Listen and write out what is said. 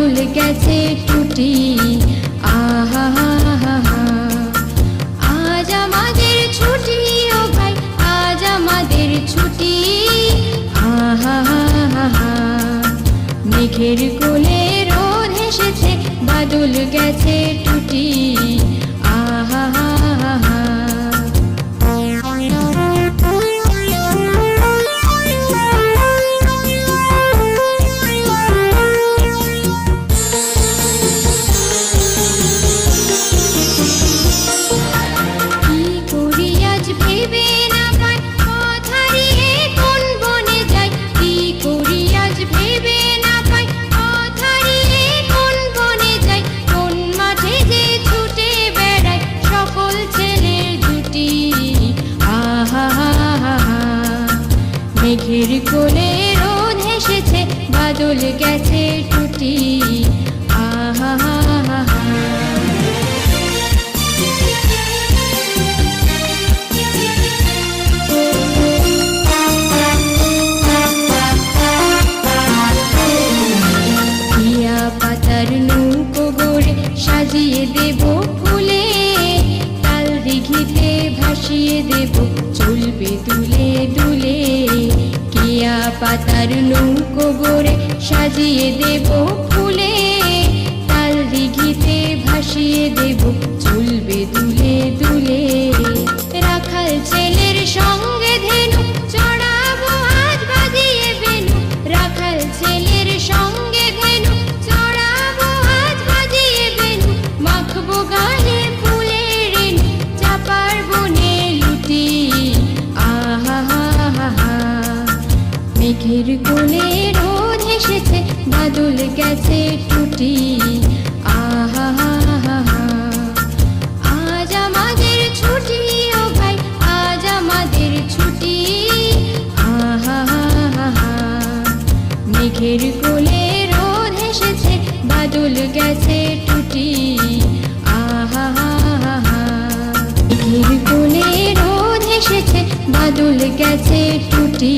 বাদল গেছে টুটি। আহা আজ আমাদের ছুটি ও ভাই, আজ আমাদের ছুটি। আহা মেঘের কোলে রোদ হেসেছে, বাদল গেছে টুটি। আহা মেঘের কোলে রোদ হেসেছে, বাদল গেছে টুটি। আহা টিয়া পাতার নৌকো গড়ে সাজিয়ে দেব ফুলে, তাল দিঘিতে ভাসিয়ে দেব চলবে দুলে দুলে। টিয়া পাতার নৌকো গড়ে সাজিয়ে দেব ফুলে, তাল দিঘিতে ভাসিয়ে দেব চলবে দুলে দুলে। রাখাল ছেলের সঙ্গে ধেনু চড়াবো আজ বাজিয়ে বেনু, রাখাল ছেলের সঙ্গে ধেনু চড়াবো আজ বাজিয়ে বেনু। মাখবো গায়ে ফুলের রেণু, চাপার বনে লুটি। আহা মেঘের কোলে রোদ হেসেছে, বাদল গেছে টুটি। আহা আজ আমাদের ছুটি ও ভাই, আজ আমাদের ছুটি। আহা মেঘের কোলে রোদ হেসেছে, বাদল গেছে টুটি। আহা মেঘের কোলে রোদ হেসেছে, বাদল গেছে টুটি।